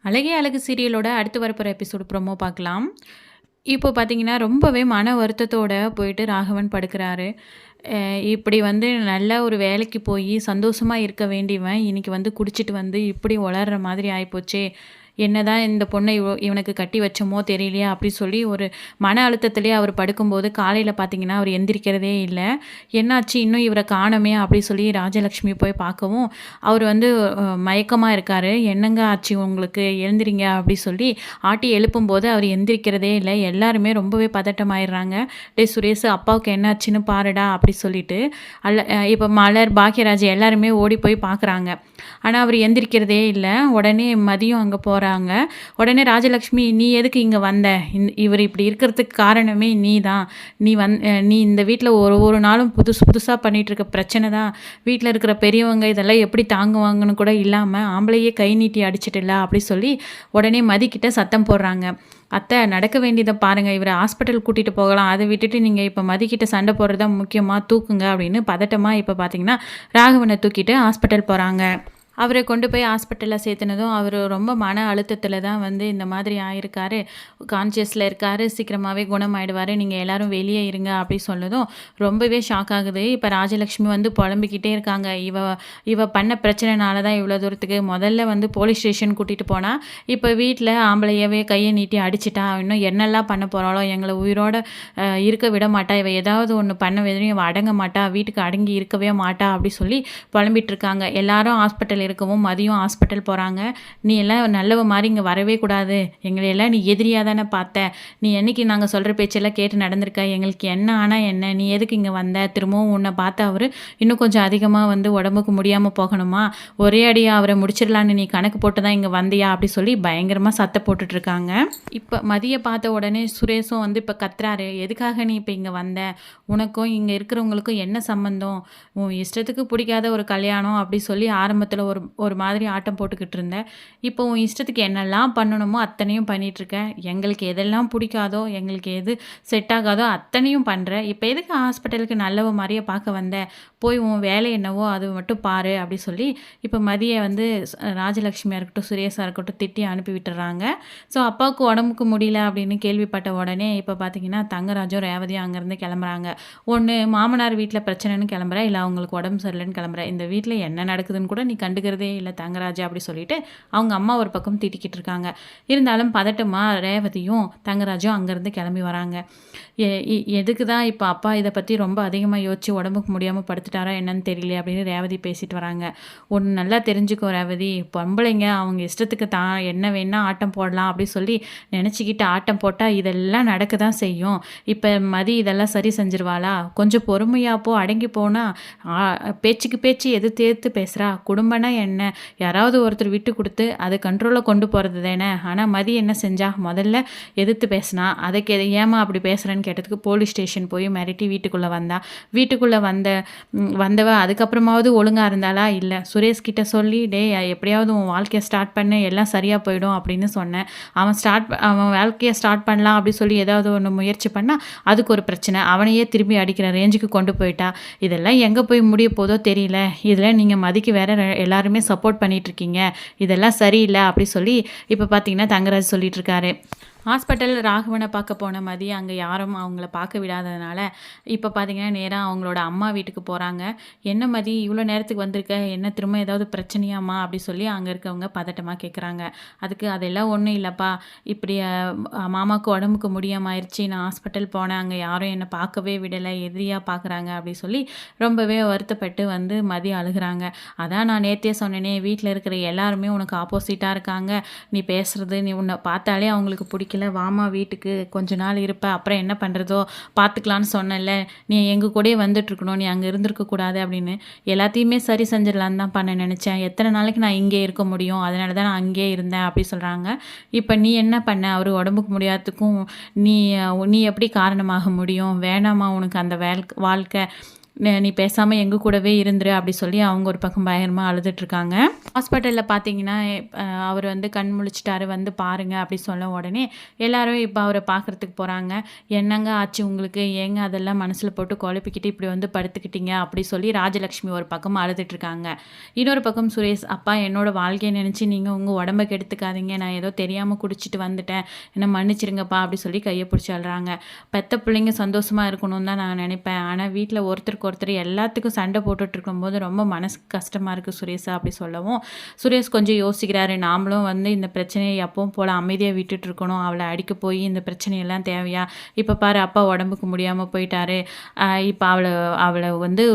அழகே அழகு சீரியலோட அடுத்து வரப்போற எபிசோடு ப்ரோமோ பார்க்கலாம். இப்போ பார்த்தீங்கன்னா, ரொம்பவே மன வருத்தத்தோட போயிட்டு ராகவன் படுக்குறாரு. இப்படி வந்து நல்ல ஒரு வேலைக்கு போயி சந்தோஷமா இருக்க வேண்டியவன், இன்னைக்கு வந்து குடிச்சிட்டு வந்து இப்படி உளர்ற மாதிரி ஆயிப்போச்சே! என்னதான் இந்த பொண்ண இவனுக்கு கட்டி வச்சோமோ தெரியலையே! அப்படி சொல்லி ஒரு மன அழுத்தத்திலேயே அவர் படுக்கும்போது, காலையில பார்த்தீங்கன்னா, அவர் எந்திரிக்கிறதே இல்ல. என்னாச்சு இன்னும் இவர காணோமே! அப்படி சொல்லி ராஜலக்ஷ்மி போய் பார்க்கவும், அவர் வந்து மயக்கமா இருக்காரு. "என்னங்க ஆச்சு உங்களுக்கு? எழுந்திரிங்க" அப்படி சொல்லி ஆட்டி எழுப்பும்போது, அவர் எந்திரிக்கிறதே இல்ல. எல்லாருமே ரொம்பவே பதட்டமாயிடுறாங்க. "டேய் சுரேஷு, அப்பாவுக்கு என்னாச்சுன்னு பாருடா" அப்படி சொல்லிட்டு, இப்ப மலர், பாக்கியராஜ் எல்லாருமே ஓடி போய் பார்க்குறாங்க. ஆனா, அவர் எந்திரிக்கிறதே இல்ல. உடனே மதியம் அங்க போறாங்க. உடனே ராஜலக்ஷ்மி, "நீ எதுக்கு இங்க வந்த? இவரு இப்படி இருக்கிறதுக்கு காரணமே நீ தான். நீ இந்த வீட்ல ஒரு ஒரு நாளும் புதுசு புதுசா பண்ணிட்டுருக்க பிரச்சனை தான். வீட்ல இருக்கிற பெரியவங்க இதெல்லாம் எப்படி தாங்குவாங்கன்னு கூட இல்லாம, ஆம்பளையே கை நீட்டி அடிச்சிட்டல்ல" அப்படி சொல்லி உடனே மதிக்கிட்ட சத்தம் போடுறாங்க. "அத்தை, நடக்க வேண்டியத பாருங்க. இவர ஹாஸ்பிட்டல் கூட்டிட்டு போகலாம். அத விட்டுட்டு நீங்க இப்ப மதிக்கிட்ட சண்டை போடுறது தான் முக்கியமா? தூக்குங்க" அப்படின்னு பதட்டமா இப்ப பார்த்தீங்கன்னா, ராகவன தூக்கிட்டு ஹாஸ்பிட்டல் போறாங்க. அவர கொண்டு போய் ஹாஸ்பிட்டல்ல சேர்த்துனதும், அவரு ரொம்ப மன அழுத்தத்தில தான் வந்து இந்த மாதிரி ஆயிருக்காரு. கான்ஷியஸ்ல இருக்காரு. சீக்கிரமாவே குணமாயிடுவாரு. நீங்க எல்லாரும் வெளியே இருங்க அப்படி சொன்னதும், ரொம்பவே ஷாக் ஆகுது. இப்ப ராஜலக்ஷ்மி வந்து புலம்பிக்கிட்டே இருக்காங்க. இவ பண்ண பிரச்சனைனால தான் இவ்வளோ தூரத்துக்கு முதல்ல வந்து போலீஸ் ஸ்டேஷன் கூட்டிட்டு போனா, இப்ப வீட்ல ஆம்பளையவே கைய நீட்டி அடிச்சுட்டா. இன்னும் என்னெல்லாம் பண்ண போறாளோ! எங்கள உயிரோட இருக்க விட மாட்டா. இவ ஏதாவது ஒண்ணு பண்ண வரையும் இவ அடங்க மாட்டா. வீட்டுக்கு அடங்கி இருக்கவே மாட்டா அப்படி சொல்லி புலம்பிட்டு இருக்காங்க. எல்லாரும் ஹாஸ்பிட்டல் இருக்கவும் மதியம் ஹாஸ்பிட்டல் போகிறாங்க. "நீ எல்லாம் நல்லவ மாதிரி இங்கே வரவே கூடாது. எங்களையெல்லாம் நீ எதிரியாக தானே பார்த்த. நீ என்னைக்கு நாங்கள் சொல்கிற பேச்செல்லாம் கேட்டு நடந்திருக்க. எங்களுக்கு என்ன ஆனால் என்ன? நீ எதுக்கு இங்கே வந்த? திரும்பவும் உன்னை பார்த்து அவர் இன்னும் கொஞ்சம் அதிகமாக வந்து உடம்புக்கு முடியாமல் போகணுமா? ஒரே அடியாக அவரை முடிச்சிடலான்னு நீ கணக்கு போட்டு தான் இங்கே வந்தியா?" அப்படி சொல்லி பயங்கரமாக சத்தம் போட்டுட்ருக்காங்க. இப்போ மதியை பார்த்த உடனே சுரேஷும் வந்து இப்போ கத்துறாரு. "எதுக்காக நீ இப்போ இங்கே வந்த? உனக்கும் இங்கே இருக்கிறவங்களுக்கும் என்ன சம்மந்தம்? உன் இஷ்டத்துக்கு பிடிக்காத ஒரு கல்யாணம்" அப்படி சொல்லி ஆரம்பத்தில் ஒரு ஒரு மாதிரி ஆட்டம் போட்டுக்கிட்டு இருந்தேன். இப்போ உன் இஷ்டத்துக்கு என்னெல்லாம் பண்ணணுமோ அத்தனையும் பண்ணிகிட்ருக்கேன். எங்களுக்கு எதெல்லாம் பிடிக்காதோ, எங்களுக்கு எது செட் ஆகாதோ அத்தனையும் பண்ணுறேன். இப்போ எதுக்கு ஹாஸ்பிட்டலுக்கு நல்லவ மாதிரியே பார்க்க வந்த? போய் உன் வேலை என்னவோ அது மட்டும் பாரு அப்படி சொல்லி இப்போ மதியை வந்து ராஜலக்ஷ்மியாக இருக்கட்டும், சுரேஷாக இருக்கட்டும் திட்டி அனுப்பி விட்டுறாங்க. ஸோ அப்பாவுக்கு உடம்புக்கு முடியல அப்படின்னு கேள்விப்பட்ட உடனே இப்போ பார்த்தீங்கன்னா, தங்கராஜும் ரேவதியும் அங்கேருந்து கிளம்புறாங்க. ஒன்று மாமனார் வீட்டில் பிரச்சனைன்னு கிளம்புறேன், இல்லை அவங்களுக்கு உடம்பு சரியில்லைன்னு கிளம்புறேன். இந்த வீட்டில் என்ன நடக்குதுன்னு கூட நீ கண்டுக்கிறதே இல்லை தங்கராஜா அப்படி சொல்லிட்டு அவங்க அம்மா ஒரு பக்கம் திட்டிக்கிட்டு இருக்காங்க. இருந்தாலும் பதட்டமா ரேவதியும் தங்கராஜும் அங்கேருந்து கிளம்பி வராங்க. எதுக்கு தான் இப்போ அப்பா இதை பற்றி ரொம்ப அதிகமாக யோசிச்சு உடம்புக்கு முடியாமல் படுத்துட்டாரா என்னன்னு தெரியல அப்படின்னு ரேவதி பேசிட்டு வராங்க. ஒன்று நல்லா தெரிஞ்சுக்கோ ரேவதி, பொம்பளைங்க அவங்க இஷ்டத்துக்கு தான் என்ன வேணால் ஆட்டம் போடலாம் அப்படி சொல்லி நினச்சிக்கிட்டு ஆட்டம் போட்டால் இதெல்லாம் நடக்க தான் செய்யும். இப்போ மதி இதெல்லாம் சரி செஞ்சிருவாளா? கொஞ்சம் பொறுமையாக போ, அடங்கி போனால் பேச்சுக்கு பேச்சு எதிர்த்து பேசுகிறா. குடும்பம்னா என்ன? யாராவது ஒருத்தர் விட்டு கொடுத்து அதை கண்ட்ரோலில் கொண்டு போகிறது தானே. ஆனால் மதி என்ன செஞ்சா? முதல்ல எதிர்த்து பேசினா. அதுக்கு ஏமா அப்படி பேசுகிறேன்னு கேட்டதுக்கு போலீஸ் ஸ்டேஷன் போய் மிரட்டி வீட்டுக்குள்ளே வந்தா. வீட்டுக்குள்ளே வந்தவ அதுக்கப்புறமாவது ஒழுங்காக இருந்தாளா? இல்லை. சுரேஷ் கிட்ட சொல்லி, "டேய் எப்படியாவது உன் வாழ்க்கையை ஸ்டார்ட் பண்ணு, எல்லாம் சரியாக போயிடும்" அப்படின்னு சொன்னேன். அவன் வாழ்க்கையை ஸ்டார்ட் பண்ணலாம் அப்படி சொல்லி ஏதாவது ஒன்று முயற்சி பண்ணால் அதுக்கு ஒரு பிரச்சனை. அவனையே திரும்பி அடிக்கிற ரேஞ்சுக்கு கொண்டு போயிட்டா. இதெல்லாம் எங்கே போய் முடிய போதோ தெரியல. இதில் நீங்கள் மதிக்கு வேற எல்லாருமே சப்போர்ட் பண்ணிகிட்ருக்கீங்க. இதெல்லாம் சரியில்லை அப்படி சொல்லி இப்போ பார்த்தீங்கன்னா தங்கராஜ் சொல்லிட்டு இருக்காரு. ஹாஸ்பிட்டல் ராகவனை பார்க்க போன மதி அங்கே யாரும் அவங்கள பார்க்க விடாததுனால இப்போ பார்த்தீங்கன்னா நேராக அவங்களோட அம்மா வீட்டுக்கு போகிறாங்க. "என்ன மதி இவ்வளோ நேரத்துக்கு வந்திருக்க? என்ன திரும்ப ஏதாவது பிரச்சனையாம்மா?" அப்படி சொல்லி அங்கே இருக்கவங்க பதட்டமாக கேட்குறாங்க. அதுக்கு "அதெல்லாம் ஒன்றும் இல்லைப்பா. இப்படி மாமாவுக்கு உடம்புக்கு முடியாமல் ஆயிடுச்சு. நான் ஹாஸ்பிட்டல் போனேன். அங்கே யாரும் என்னை பார்க்கவே விடலை. எதிரியாக பார்க்குறாங்க" அப்படி சொல்லி ரொம்பவே வருத்தப்பட்டு வந்து மதி அழுகிறாங்க. "அதான் நான் நேற்றே சொன்னேனே, வீட்டில் இருக்கிற எல்லாருமே உனக்கு ஆப்போசிட்டாக இருக்காங்க. நீ பேசுகிறது, நீ உன்னை பார்த்தாலே அவங்களுக்கு பிடிக்கல. வாமா வீட்டுக்கு, கொஞ்ச நாள் இருப்ப, அப்புறம் என்ன பண்ணுறதோ பார்த்துக்கலான்னு சொன்னேன்ல. நீ எங்கள் கூடயே வந்துட்டுருக்கணும், நீ அங்கே இருந்திருக்கக்கூடாது" அப்படின்னு. "எல்லாத்தையுமே சரி செஞ்சிடலான்னு தான் பண்ண நினச்சேன். எத்தனை நாளைக்கு நான் இங்கே இருக்க முடியும்? அதனால தான் நான் அங்கேயே இருந்தேன்" அப்படி சொல்கிறாங்க. "இப்போ நீ என்ன பண்ண? அவர் உடம்புக்கு முடியாததுக்கும் நீ நீ எப்படி காரணமாக முடியும்? வேணாமா உனக்கு அந்த வாழ்க்கை? நீ பேசாமல் எங்கள் கூடவே இருந்துரு அப்படி சொல்லி அவங்க ஒரு பக்கம் பயங்கரமாக அழுதுட்ருக்காங்க. ஹாஸ்பிட்டலில் பார்த்தீங்கன்னா அவர் வந்து கண் முழிச்சிட்டாரு, வந்து பாருங்க அப்படி சொல்ல உடனே எல்லாரும் இப்போ அவரை பார்க்குறதுக்கு போகிறாங்க. என்னங்க ஆச்சு உங்களுக்கு, ஏங்க அதெல்லாம் மனசில் போட்டு குழப்பிக்கிட்டு இப்படி வந்து படுத்துக்கிட்டீங்க அப்படி சொல்லி ராஜலக்ஷ்மி ஒரு பக்கம் அழுதுட்ருக்காங்க. இன்னொரு பக்கம் சுரேஷ், அப்பா என்னோட வாழ்க்கையை நினச்சி நீங்கள் உங்கள் உடம்பை கெடுத்துக்காதீங்க, நான் ஏதோ தெரியாமல் குடிச்சிட்டு வந்துட்டேன், என்னை மன்னிச்சிருங்கப்பா அப்படி சொல்லி கையை பிடிச்சி அழுறாங்க. பெத்த பிள்ளைங்க சந்தோஷமாக இருக்கணும்னு தான் நான் நினைப்பேன், ஆனால் வீட்டில் ஒருத்தருக்கு ஒருத்தர் எல்லாத்துக்கும் சண்டை போட்டுட்டு இருக்கும்போது ரொம்ப மனசு கஷ்டமாக இருக்குது சுரேஷா அப்படி சொல்லவும் சுரேஷ் கொஞ்சம் யோசிக்கிறாரு. நாமளும் வந்து இந்த பிரச்சனையை எப்பவும் போல் அமைதியாக விட்டுட்டு இருக்கணும், அவளை அடிக்க போய் இந்த பிரச்சனையெல்லாம் தேவையா? இப்போ பாரு அப்பா உடம்புக்கு முடியாமல் போயிட்டாரு, இப்போ அவளை வந்து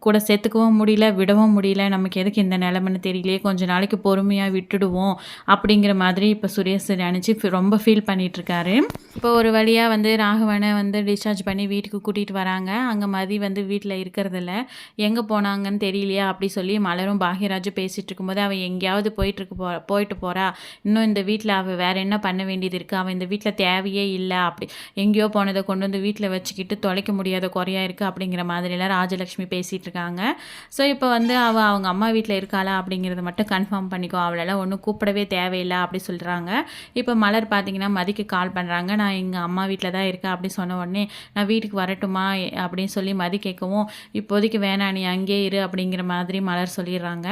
கூட சேர்த்துக்கவும் முடியல, விடவும் முடியல, நமக்கு எதுக்கு இந்த நிலைமைன்னு தெரியலையே, கொஞ்சம் நாளைக்கு பொறுமையாக விட்டுடுவோம் அப்படிங்கிற மாதிரி இப்போ சுரேஷ் நினச்சி ரொம்ப ஃபீல் பண்ணிகிட்ருக்காரு. இப்போ ஒரு வழியாக வந்து ராகவனை வந்து டிஸ்சார்ஜ் பண்ணி வீட்டுக்கு கூட்டிகிட்டு வராங்க. அங்கே மதி வந்து வீட்டில் இருக்கிறதில்ல, எங்கே போனாங்கன்னு தெரியலையா அப்படி சொல்லி மலரும் பாக்யராஜும் பேசிகிட்டு இருக்கும்போது அவள் எங்கேயாவது போயிட்டு போகிறா, இன்னும் இந்த வீட்டில் அவள் வேறு என்ன பண்ண வேண்டியது இருக்குது, அவள் இந்த வீட்டில் தேவையே இல்லை, அப்படி எங்கேயோ போனதை கொண்டு வந்து வீட்டில் வச்சுக்கிட்டு தொலைக்க முடியாத குறையாக இருக்குது அப்படிங்கிற மாதிரிலாம் ராஜலக்ஷ்மி பேசிகிட்டு இருக்காங்க. ஸோ இப்போ வந்து அவங்க அம்மா வீட்டில் இருக்காளா அப்படிங்கிறத மட்டும் கன்ஃபார்ம் பண்ணிக்கோ, அவளெல்லாம் ஒன்றும் கூப்பிடவே தேவையில்லை அப்படி சொல்கிறாங்க. இப்போ மலர் பார்த்திங்கன்னா மதிக்கு கால் பண்ணுறாங்க, நான் எங்கள் அம்மா வீட்டில் தான் இருக்கேன் அப்படி சொன்ன உடனே நான் வீட்டுக்கு வரட்டுமா அப்படின்னு சொல்லி மதி கேட்கவும், இப்போதைக்கு வேணாம் நீ அங்கேயே இரு அப்படிங்கிற மாதிரி மலர் சொல்லிடுறாங்க.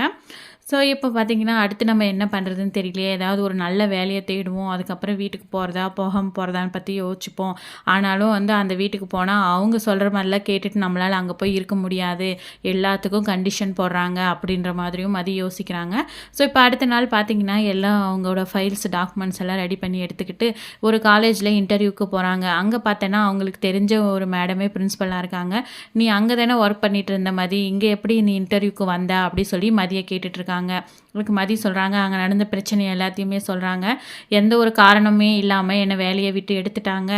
ஸோ இப்போ பார்த்திங்கன்னா அடுத்து நம்ம என்ன பண்ணுறதுன்னு தெரியலையே, ஏதாவது ஒரு நல்ல வேலையை தேடுவோம், அதுக்கப்புறம் வீட்டுக்கு போகிறதா போகாமல் போகிறதான்னு பற்றி யோசிச்சுப்போம். ஆனாலும் வந்து அந்த வீட்டுக்கு போனால் அவங்க சொல்கிற மாதிரிலாம் கேட்டுட்டு நம்மளால் அங்கே போய் இருக்க முடியாது, எல்லாத்துக்கும் கண்டிஷன் போடுறாங்க அப்படின்ற மாதிரியும் மதி யோசிக்கிறாங்க. ஸோ இப்போ அடுத்த நாள் பார்த்திங்கன்னா எல்லாம் அவங்களோட ஃபைல்ஸ் டாக்குமெண்ட்ஸ் எல்லாம் ரெடி பண்ணி எடுத்துக்கிட்டு ஒரு காலேஜில் இன்டர்வியூக்கு போகிறாங்க. அங்கே பார்த்தேன்னா அவங்களுக்கு தெரிஞ்ச ஒரு மேடமே பிரின்ஸிபலாக இருக்காங்க. நீ அங்கே தானே ஒர்க் பண்ணிட்டு இருந்த மதி, இங்கே எப்படி நீ இன்டர்வியூக்கு வந்த அப்படி சொல்லி மதியை கேட்டுட்ருக்காங்க. எனக்கு மதி சொல்கிறாங்க, அங்கே நடந்த பிரச்சனை எல்லாத்தையுமே சொல்கிறாங்க, எந்த ஒரு காரணமே இல்லாமல் என்னை வேலையை விட்டு எடுத்துட்டாங்க,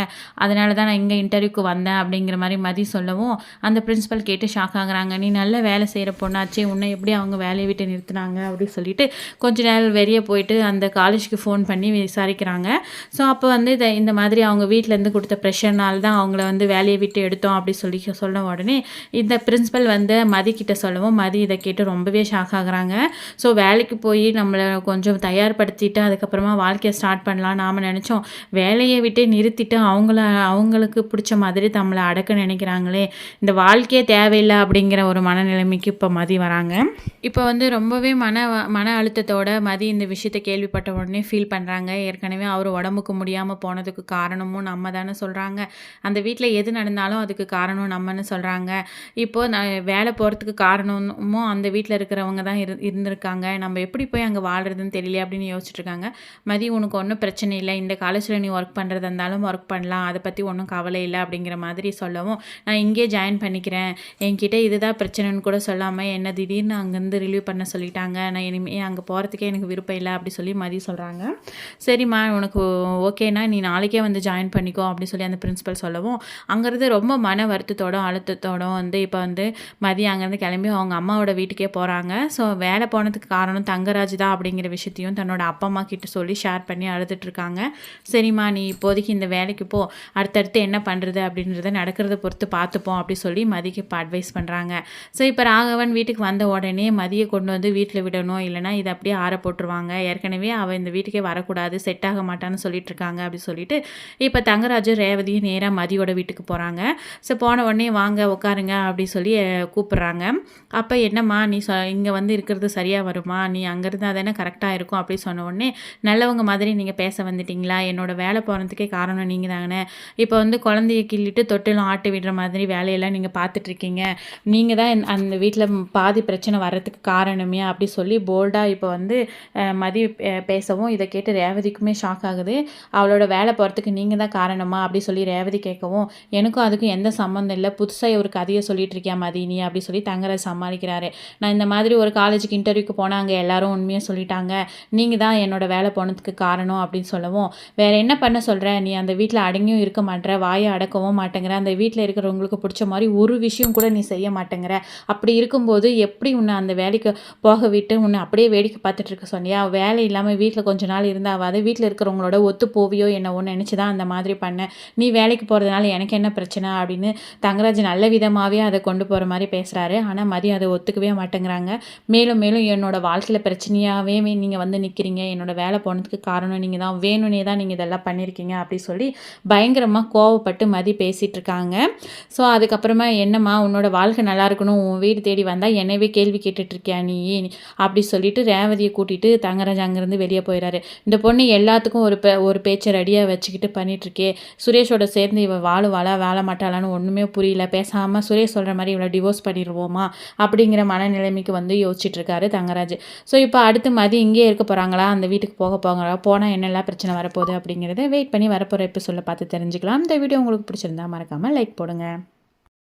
அதனால தான் நான் இங்கே இன்டர்வியூக்கு வந்தேன் அப்படிங்கிற மாதிரி மதி சொல்லவும் அந்த பிரின்ஸிபல் கேட்டு ஷாக் ஆகுறாங்க. நீ நல்ல வேலை செய்கிற பொண்ணாச்சே, உன்னை எப்படி அவங்க வேலையை விட்டு நிறுத்தினாங்க அப்படின்னு சொல்லிட்டு கொஞ்ச நேரம் வெளியே போயிட்டு அந்த காலேஜுக்கு ஃபோன் பண்ணி விசாரிக்கிறாங்க. ஸோ அப்போ வந்து இந்த மாதிரி அவங்க வீட்டிலேருந்து கொடுத்த ப்ரெஷர்னால தான் அவங்கள வந்து வேலையை விட்டு எடுத்தோம் அப்படி சொல்லி சொன்ன உடனே இந்த பிரின்ஸிபல் வந்து மதி கிட்ட சொல்லவும் மதி இதை கேட்டு ரொம்பவே ஷாக் ஆகுறாங்க. ஸோ வேலைக்கு போய் நம்மளை கொஞ்சம் தயார்படுத்திட்டு அதுக்கப்புறமா வாழ்க்கையை ஸ்டார்ட் பண்ணலாம் நாம் நினச்சோம், வேலையை விட்டே நிறுத்திட்டு அவங்களுக்கு பிடிச்ச மாதிரி நம்மளை அடக்க நினைக்கிறாங்களே, இந்த வாழ்க்கையே தேவையில்லை அப்படிங்கிற ஒரு மனநிலைமைக்கு இப்போ மதி வராங்க. இப்போ வந்து ரொம்பவே மன அழுத்தத்தோட மதி இந்த விஷயத்தை கேள்விப்பட்ட உடனே ஃபீல் பண்ணுறாங்க. ஏற்கனவே அவர் உடம்புக்கு முடியாமல் போனதுக்கு காரணமும் நம்ம தானே சொல்கிறாங்க, அந்த வீட்டில் எது நடந்தாலும் அதுக்கு காரணம் நம்மன்னு சொல்கிறாங்க. இப்போது நான் வேலை போகிறதுக்கு காரணமும் அந்த வீட்டில் இருக்கிறவங்க தான் இருந்திருக்காங்க, நம்ம எப்படி போய் அங்கே வாழ்கிறதுன்னு தெரியல அப்படின்னு யோசிச்சுட்ருக்காங்க. மதி உனக்கு ஒன்றும் பிரச்சனை இல்லை, இந்த காலேஜில் நீ ஒர்க் பண்ணுறதா இருந்தாலும் ஒர்க் பண்ணலாம், அதை பற்றி ஒன்றும் கவலை இல்லை அப்படிங்கிற மாதிரி சொல்லவும் நான் இங்கே ஜாயின் பண்ணிக்கிறேன், என்கிட்ட இதுதான் பிரச்சனைன்னு கூட சொல்லாமல் என்ன திடீர்னு அங்கேருந்து ரிலீவ் பண்ண சொல்லிட்டாங்க, நான் இனிமேல் அங்கே போகிறதுக்கே எனக்கு விருப்பம் இல்லை அப்படி சொல்லி மதி சொல்கிறாங்க. சரிம்மா உனக்கு ஓகேனா நீ நாளைக்கே வந்து ஜாயின் பண்ணிக்கோ அப்படி சொல்லி அந்த பிரின்ஸிபல் சொல்லவும் அங்கேருந்து ரொம்ப மன வருத்தத்தோடும் அழுத்தத்தோடும் வந்து இப்போ வந்து மதி அங்கேருந்து கிளம்பி அவங்க அம்மாவோட வீட்டுக்கே போகிறாங்க. ஸோ வேலை போனதுக்கு காரணம் தங்கராஜ் தான் அப்படிங்கிற விஷயத்தையும் தன்னோட அப்பா அம்மா கிட்ட சொல்லி ஷேர் பண்ணி அழுதுட்ருக்காங்க. சரிம்மா நீ இப்போதைக்கு இந்த வேலைக்கு போ, அடுத்தடுத்து என்ன பண்ணுறது அப்படின்றத நடக்கிறத பொறுத்து பார்த்துப்போம் அப்படி சொல்லி மதிக்கு இப்போ அட்வைஸ் பண்ணுறாங்க. ஸோ இப்போ ராகவன் வீட்டுக்கு வந்த உடனே மதியை கொண்டு வந்து வீட்டில் விடணும், இல்லைனா இதை அப்படியே ஆற போட்டுருவாங்க, ஏற்கனவே அவள் இந்த வீட்டுக்கே வரக்கூடாது, செட் ஆக மாட்டான்னு சொல்லிட்டு இருக்காங்க அப்படி சொல்லிட்டு இப்போ தங்கராஜும் ரேவதியும் நேராக மதியோட வீட்டுக்கு போகிறாங்க. ஸோ போன உடனே வாங்க உட்காருங்க அப்படி சொல்லி கூப்பிட்றாங்க. அப்போ என்னம்மா நீ இங்கே வந்து இருக்கிறது சரியாக வருமா, நீ அங்கேருந்து தானே கரெக்டாக இருக்கும் அப்படி சொன்ன உடனே நல்லவங்க மாதிரி நீங்கள் பேச வந்துட்டிங்களா, என்னோடய வேலை போகிறதுக்கே காரணம் நீங்கள் தானே, இப்போ வந்து குழந்தைய கிள்ளிட்டு தொட்டிலும் ஆட்டு விடுற மாதிரி வேலையெல்லாம் நீங்கள் பார்த்துட்ருக்கீங்க, நீங்கள் தான் அந்த வீட்டில் பாதி பிரச்சனை வர்றதுக்கு காரணமே அப்படி சொல்லி போல்டாக இப்போ வந்து மதி பேசவும் இதை கேட்டு ரேவதிக்குமே ஷாக் ஆகுது. அவளோட வேலை போகிறதுக்கு நீங்கள் தான் காரணமா அப்படி சொல்லி ரேவதி கேட்கவும் எனக்கும் அதுக்கும் எந்த சம்மந்தம் இல்லை, புதுசாக ஒரு கதையை சொல்லிட்டு இருக்கியா மதி நீ அப்படி சொல்லி தங்கராஜ் சமாளிக்கிறாரு. நான் இந்த மாதிரி ஒரு காலேஜுக்கு இன்டர்வியூக்கு போனால் அங்கே எல்லாரும் உண்மையை சொல்லிட்டாங்க, நீங்கள் தான் என்னோட வேலை போனதுக்கு காரணம் அப்படின்னு சொல்லவும், வேறு என்ன பண்ண சொல்கிற, நீ அந்த வீட்டில் அடங்கியும் இருக்க மாட்டேற, வாயை அடக்கவும் மாட்டேங்கிற, அந்த வீட்டில் இருக்கிறவங்களுக்கு பிடிச்ச மாதிரி ஒரு விஷயம் கூட நீ செய்ய மாட்டேங்கிற, அப்படி இருக்கும்போது எப்படி உன்னை அந்த வேலைக்கு போக விட்டு உன்னை அப்படியே வேடிக்கை பார்த்துட்டு இருக்க சொன்னியா, வேலை இல்லாமல் வீட்டில் கொஞ்ச நாள் இருந்தாவது வீட்டில் இருக்கிறவங்களோட ஒத்து போவியோ என்னவோ நினச்சி தான் அந்த மாதிரி பண்ணேன், நீ வேலைக்கு போகிறதுனால எனக்கு என்ன பிரச்சனை அப்படின்னு தங்கராஜ் நல்ல விதமாகவே அதை கொண்டு போகிற மாதிரி பேசுகிறாரு. ஆனால் மதி அதை ஒத்துக்கவே மாட்டேங்கிறாங்க. மேலும் மேலும் என்னோட வாழ்க்கையில் பிரச்சனையாகவே நீங்கள் வந்து நிற்கிறீங்க, என்னோட வேலை போனதுக்கு காரணம் நீங்கள் தான், வேணும்னே தான் நீங்கள் இதெல்லாம் பண்ணியிருக்கீங்க அப்படி சொல்லி பயங்கரமாக கோவப்பட்டு மதி பேசிகிட்டு இருக்காங்க. ஸோ அதுக்கப்புறமா என்னம்மா உன்னோட வாழ்க்கை நல்லா இருக்கணும், உன் வீடு தேடி வந்தால் என்னவே கேள்வி கேட்டுட்ருக்கியா நீ அப்படி சொல்லிட்டு ரேவதியை கூட்டிகிட்டு தங்கராஜ் அங்கேருந்து வெளியே போயிடாரு. இந்த பொண்ணு எல்லாத்துக்கும் ஒரு பேச்சை ரெடியாக வச்சுக்கிட்டு பண்ணிகிட்ருக்கே, சுரேஷோட சேர்ந்து இவள் வாழ மாட்டாளான்னு ஒன்றுமே புரியல, பேசாமல் சுரேஷ் சொல்கிற மாதிரி இவளை டிவோர்ஸ் பண்ணிடுவோமா அப்படிங்கிற மனநிலைமைக்கு வந்து யோசிச்சுட்ருக்காரு தங்கராஜ். ஸோ இப்போ அடுத்து மதி இங்கே இருக்க போகிறாங்களா, அந்த வீட்டுக்கு போகிறாங்களா, போனால் என்னெல்லாம் பிரச்சனை வரப்போகுது அப்படிங்கிறத வெயிட் பண்ணி வரப்போகிற எபிசோடில் பார்த்து தெரிஞ்சுக்கலாம். இந்த வீடியோ உங்களுக்கு பிடிச்சிருந்தா மறக்காமல் லைக் போடுங்க.